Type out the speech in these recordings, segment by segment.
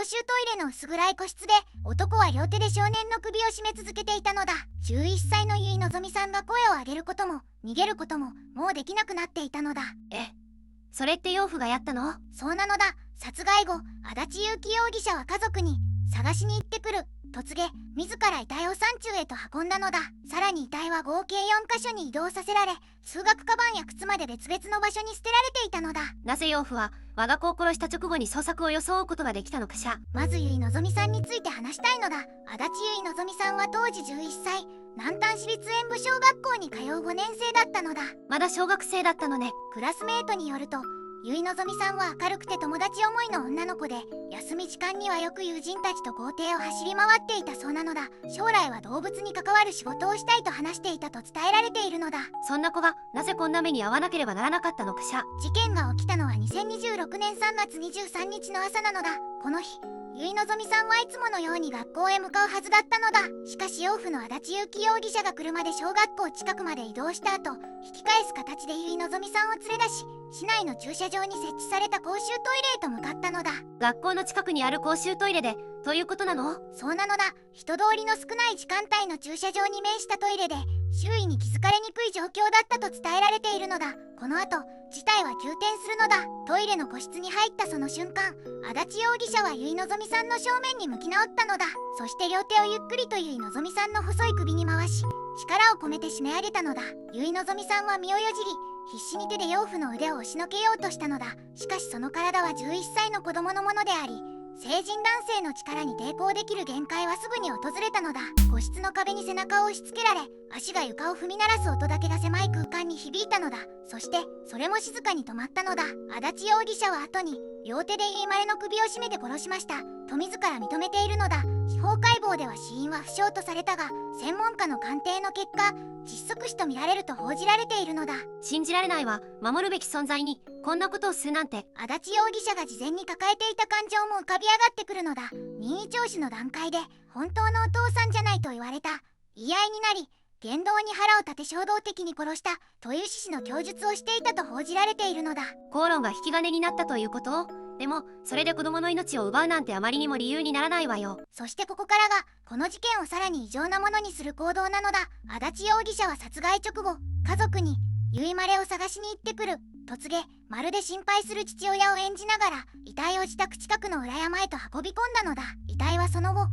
公衆トイレの薄暗い個室で男は両手で少年の首を絞め続けていたのだ。11歳の由井のぞみさんが声を上げることも逃げることももうできなくなっていたのだ。それって養父がやったの？そうなのだ。殺害後、足立優樹容疑者は家族に探しに行ってくると告げ、自ら遺体を山中へと運んだのだ。さらに遺体は合計4カ所に移動させられ、通学カバンや靴まで別々の場所に捨てられていたのだ。なぜ養父は我が子を殺した直後に捜索を装うことができたのかしら。まず由井のぞみさんについて話したいのだ。足立由井のぞみさんは当時11歳、南丹市立演武小学校に通う5年生だったのだ。まだ小学生だったのね。クラスメートによると、由井のぞみさんは明るくて友達思いの女の子で、休み時間にはよく友人たちと校庭を走り回っていたそうなのだ。将来は動物に関わる仕事をしたいと話していたと伝えられているのだ。そんな子がなぜこんな目に遭わなければならなかったのかしら。事件が起きたのは2026年3月23日の朝なのだ。この日、由井のぞみさんはいつものように学校へ向かうはずだったのだ。しかし養父の足立優樹容疑者が車で小学校近くまで移動した後、引き返す形で由井のぞみさんを連れ出し、市内の駐車場に設置された公衆トイレへと向かったのだ。学校の近くにある公衆トイレでということなの？そうなのだ。人通りの少ない時間帯の駐車場に面したトイレで、周囲に気づかれにくい状況だったと伝えられているのだ。この後、事態は急転するのだ。トイレの個室に入ったその瞬間、足立容疑者は由井のぞみさんの正面に向き直ったのだ。そして両手をゆっくりと由井のぞみさんの細い首に回し、力を込めて締め上げたのだ。由井のぞみさんは身をよじり、必死に手で養父の腕を押しのけようとしたのだ。しかしその体は11歳の子供のものであり、成人男性の力に抵抗できる限界はすぐに訪れたのだ。個室の壁に背中を押し付けられ、足が床を踏み鳴らす音だけが狭い空間に響いたのだ。そしてそれも静かに止まったのだ。足立容疑者は後に両手で由井まれの首を絞めて殺しましたと自ら認めているのだ。司法解剖では死因は不詳とされたが、専門家の鑑定の結果、窒息死とみられると報じられているのだ。信じられないわ。守るべき存在にこんなことをするなんて。足立容疑者が事前に抱えていた感情も浮かび上がってくるのだ。任意聴取の段階で本当のお父さんじゃないと言われた。言い合いになり、言動に腹を立て衝動的に殺したという趣旨の供述をしていたと報じられているのだ。口論が引き金になったということ？でもそれで子供の命を奪うなんてあまりにも理由にならないわよ。そしてここからがこの事件をさらに異常なものにする行動なのだ。足立容疑者は殺害直後、家族に由井まれを探しに行ってくると告げ、まるで心配する父親を演じながら遺体を自宅近くの裏山へと運び込んだのだ。遺体はその後3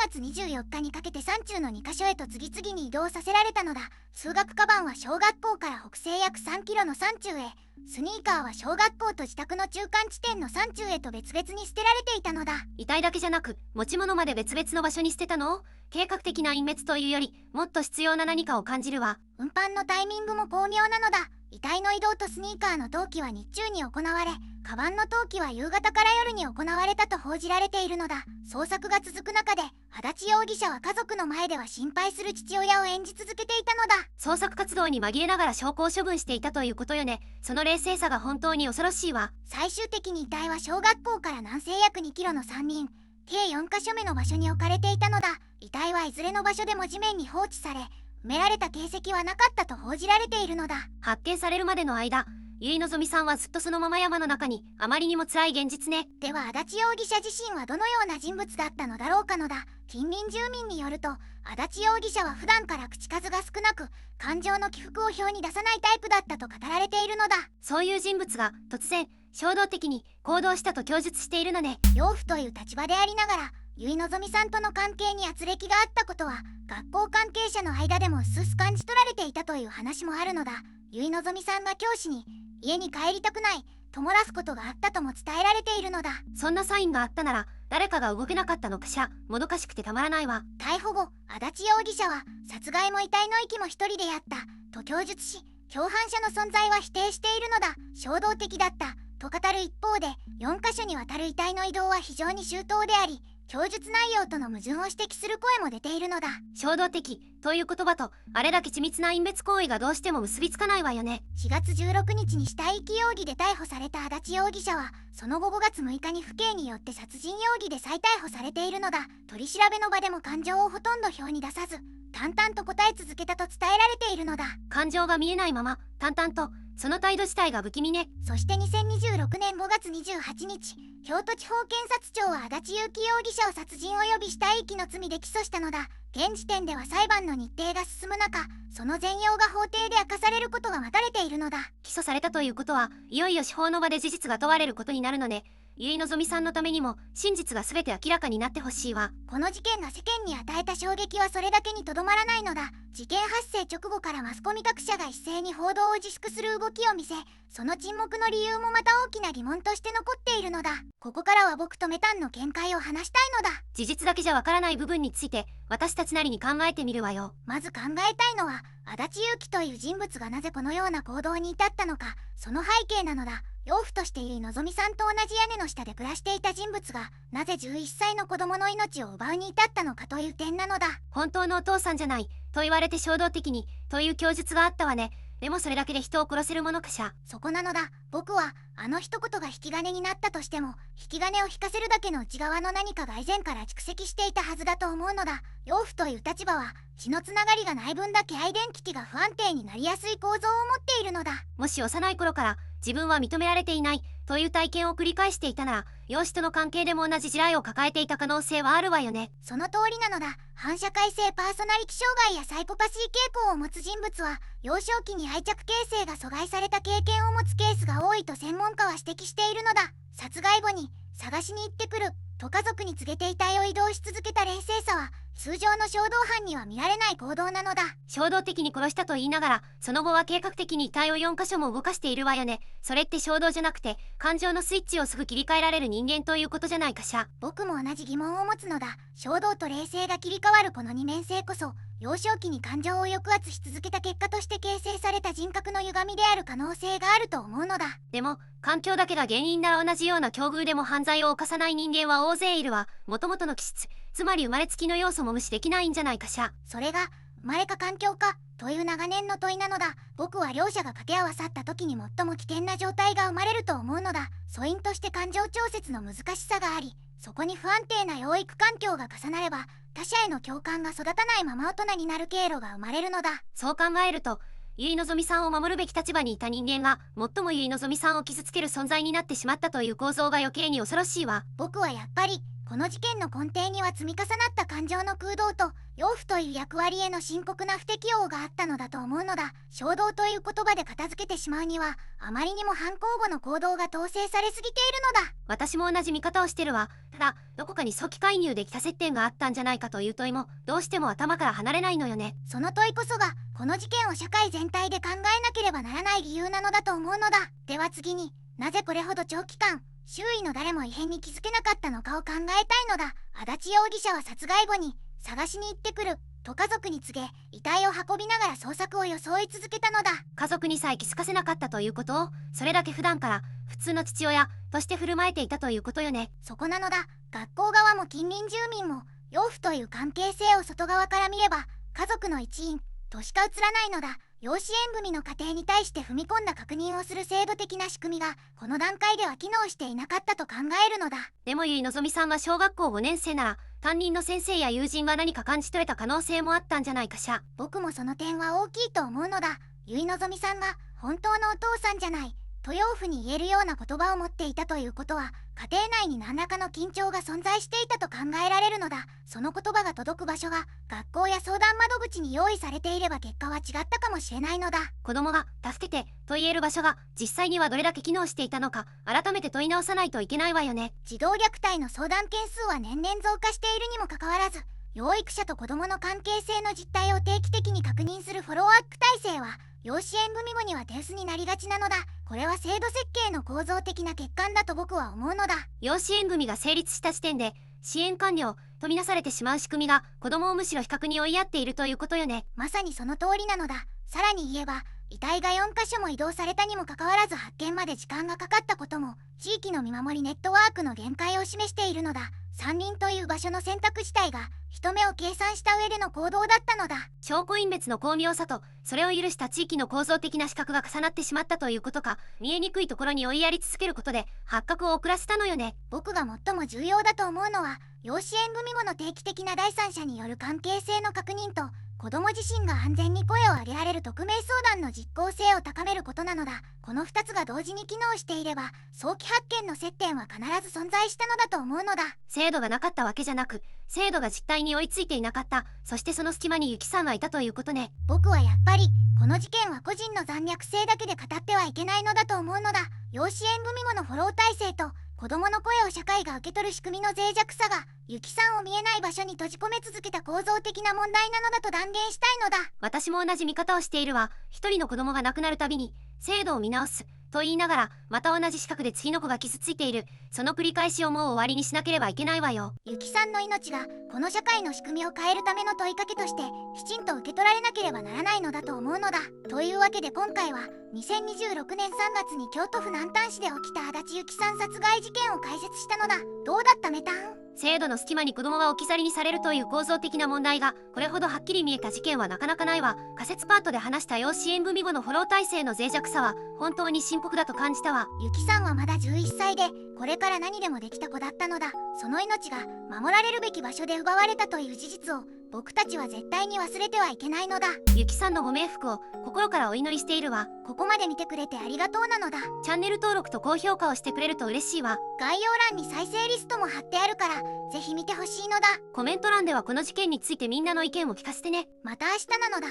月24日にかけて山中の2カ所へと次々に移動させられたのだ。通学カバンは小学校から北西約3キロの山中へ、スニーカーは小学校と自宅の中間地点の山中へと別々に捨てられていたのだ。遺体だけじゃなく持ち物まで別々の場所に捨てたの？計画的な隠滅というよりもっと必要な何かを感じるわ。運搬のタイミングも巧妙なのだ。遺体の移動とスニーカーの投棄は日中に行われ、カバンの投棄は夕方から夜に行われたと報じられているのだ。捜索が続く中で足立容疑者は家族の前では心配する父親を演じ続けていたのだ。捜索活動に紛れながら証拠を処分していたということよね。その冷静さが本当に恐ろしいわ。最終的に遺体は小学校から南西約2キロの山林、計4カ所目の場所に置かれていたのだ。遺体はいずれの場所でも地面に放置され、埋められた形跡はなかったと報じられているのだ。発見されるまでの間、由井のぞみさんはずっとそのまま山の中に。あまりにも辛い現実ね。では足立容疑者自身はどのような人物だったのだろうかのだ。近隣住民によると、足立容疑者は普段から口数が少なく、感情の起伏を表に出さないタイプだったと語られているのだ。そういう人物が突然衝動的に行動したと供述しているのね。養父という立場でありながら由井のぞみさんとの関係に軋轢があったことは学校関係者の間でも薄々感じ取られていたという話もあるのだ。由井のぞみさんが教師に家に帰りたくないと漏らすことがあったとも伝えられているのだ。そんなサインがあったなら誰かが動けなかったのかしら。もどかしくてたまらないわ。逮捕後、足立容疑者は殺害も遺体の遺棄も一人でやったと供述し、共犯者の存在は否定しているのだ。衝動的だったと語る一方で、4カ所にわたる遺体の移動は非常に周到であり、供述内容との矛盾を指摘する声も出ているのだ。衝動的という言葉とあれだけ緻密な隠滅行為がどうしても結びつかないわよね。4月16日に死体遺棄容疑で逮捕された足立容疑者は、その後5月6日に府警によって殺人容疑で再逮捕されているのだ。取り調べの場でも感情をほとんど表に出さず、淡々と答え続けたと伝えられているのだ。感情が見えないまま淡々とその態度自体が不気味ね。そして2026年5月28日、京都地方検察庁は足立優樹容疑者を殺人及び死体遺棄の罪で起訴したのだ。現時点では裁判の日程が進む中、その全容が法廷で明かされることが待たれているのだ。起訴されたということは、いよいよ司法の場で事実が問われることになるのね。由井のぞみさんのためにも真実が全て明らかになってほしいわ。この事件が世間に与えた衝撃はそれだけにとどまらないのだ。事件発生直後からマスコミ各社が一斉に報道を自粛する動きを見せ、その沈黙の理由もまた大きな疑問として残っているのだ。ここからは僕とメタンの見解を話したいのだ。事実だけじゃわからない部分について私たちなりに考えてみるわよ。まず考えたいのは、足立優樹という人物がなぜこのような行動に至ったのか、その背景なのだ。養父として由井のぞみさんと同じ屋根の下で暮らしていた人物がなぜ11歳の子供の命を奪うに至ったのかという点なのだ。本当のお父さんじゃないと言われて衝動的にという供述があったわね。でもそれだけで人を殺せるものかしら。そこなのだ。僕はあの一言が引き金になったとしても、引き金を引かせるだけの内側の何かが以前から蓄積していたはずだと思うのだ。養父という立場は血のつながりがない分だけアイデンティティが不安定になりやすい構造を持っているのだ。もし幼い頃から自分は認められていないという体験を繰り返していたなら、養子との関係でも同じ地雷を抱えていた可能性はあるわよね。その通りなのだ。反社会性パーソナリティ障害やサイコパシー傾向を持つ人物は幼少期に愛着形成が阻害された経験を持つケースが多いと専門家は指摘しているのだ。殺害後に探しに行ってくると家族に告げて遺体を移動し続けた冷静さは通常の衝動犯には見られない行動なのだ。衝動的に殺したと言いながら、その後は計画的に遺体を4箇所も動かしているわよね。それって衝動じゃなくて感情のスイッチをすぐ切り替えられる人間ということじゃないかしら。僕も同じ疑問を持つのだ。衝動と冷静が切り替わるこの二面性こそ幼少期に感情を抑圧し続けた結果として形成された人格の歪みである可能性があると思うのだ。でも環境だけが原因なら同じような境遇でも犯罪を犯さない人間は大勢いるわ。もともとの気質、つまり生まれつきの要素も無視できないんじゃないかしら。それが生まれか環境かという長年の問いなのだ。僕は両者が掛け合わさった時に最も危険な状態が生まれると思うのだ。素因として感情調節の難しさがあり、そこに不安定な養育環境が重なれば他者への共感が育たないまま大人になる経路が生まれるのだ。そう考えると、由井のぞみさんを守るべき立場にいた人間が最も由井のぞみさんを傷つける存在になってしまったという構造が余計に恐ろしいわ。僕はやっぱりこの事件の根底には積み重なった感情の空洞と養父という役割への深刻な不適応があったのだと思うのだ。衝動という言葉で片付けてしまうにはあまりにも犯行後の行動が統制されすぎているのだ。私も同じ見方をしてるわ。ただどこかに早期介入できた接点があったんじゃないかという問いもどうしても頭から離れないのよね。その問いこそがこの事件を社会全体で考えなければならない理由なのだと思うのだ。では次に、なぜこれほど長期間周囲の誰も異変に気づけなかったのかを考えたいのだ。足立容疑者は殺害後に探しに行ってくると家族に告げ、遺体を運びながら捜索を装い続けたのだ。家族にさえ気づかせなかったということを、それだけ普段から普通の父親として振る舞えていたということよね。そこなのだ。学校側も近隣住民も養父という関係性を外側から見れば家族の一員としか映らないのだ。養子縁組の過程に対して踏み込んだ確認をする制度的な仕組みがこの段階では機能していなかったと考えるのだ。でも由井のぞみさんは小学校5年生なら担任の先生や友人が何か感じ取れた可能性もあったんじゃないかしら。僕もその点は大きいと思うのだ。由井のぞみさんが本当のお父さんじゃないと養父に言えるような言葉を持っていたということは家庭内に何らかの緊張が存在していたと考えられるのだ。その言葉が届く場所が学校や相談窓口に用意されていれば結果は違ったかもしれないのだ。子供が助けてと言える場所が実際にはどれだけ機能していたのか改めて問い直さないといけないわよね。児童虐待の相談件数は年々増加しているにもかかわらず、養育者と子どもの関係性の実態を定期的に確認するフォローアップ体制は養子縁組後には手薄になりがちなのだ。これは制度設計の構造的な欠陥だと僕は思うのだ。養子縁組が成立した時点で支援完了とみなされてしまう仕組みが子供をむしろ比較に追いやっているということよね。まさにその通りなのだ。さらに言えば遺体が4カ所も移動されたにもかかわらず発見まで時間がかかったことも地域の見守りネットワークの限界を示しているのだ。山林という場所の選択自体が人目を計算した上での行動だったのだ。証拠隠滅の巧妙さとそれを許した地域の構造的な死角が重なってしまったということか。見えにくいところに追いやり続けることで発覚を遅らせたのよね。僕が最も重要だと思うのは養子縁組後の定期的な第三者による関係性の確認と子供自身が安全に声を上げられる匿名相談の実効性を高めることなのだ。この2つが同時に機能していれば早期発見の接点は必ず存在したのだと思うのだ。制度がなかったわけじゃなく、制度が実態に追いついていなかった。そしてその隙間にユキさんはいたということね。僕はやっぱりこの事件は個人の残虐性だけで語ってはいけないのだと思うのだ。養子縁組後のフォロー体制と子供の声を社会が受け取る仕組みの脆弱さがユキさんを見えない場所に閉じ込め続けた構造的な問題なのだと断言したいのだ。私も同じ見方をしているわ。一人の子供が亡くなるたびに制度を見直すと言いながら、また同じ資格で次の子が傷ついている。その繰り返しをもう終わりにしなければいけないわよ。ユキさんの命がこの社会の仕組みを変えるための問いかけとしてきちんと受け取られなければならないのだと思うのだ。というわけで今回は2026年3月に京都府南丹市で起きた足立由紀さん殺害事件を解説したのだ。どうだったメタン？制度の隙間に子供は置き去りにされるという構造的な問題がこれほどはっきり見えた事件はなかなかないわ。仮説パートで話した養子縁組後のフォロー体制の脆弱さは本当に深刻だと感じたわ。ユキさんはまだ11歳でこれから何でもできた子だったのだ。その命が守られるべき場所で奪われたという事実を僕たちは絶対に忘れてはいけないのだ。ユキさんのご冥福を心からお祈りしているわ。ここまで見てくれてありがとうなのだ。チャンネル登録と高評価をしてくれると嬉しいわ。概要欄に再生リストも貼ってあるからぜひ見てほしいのだ。コメント欄ではこの事件についてみんなの意見を聞かせてね。また明日なのだ。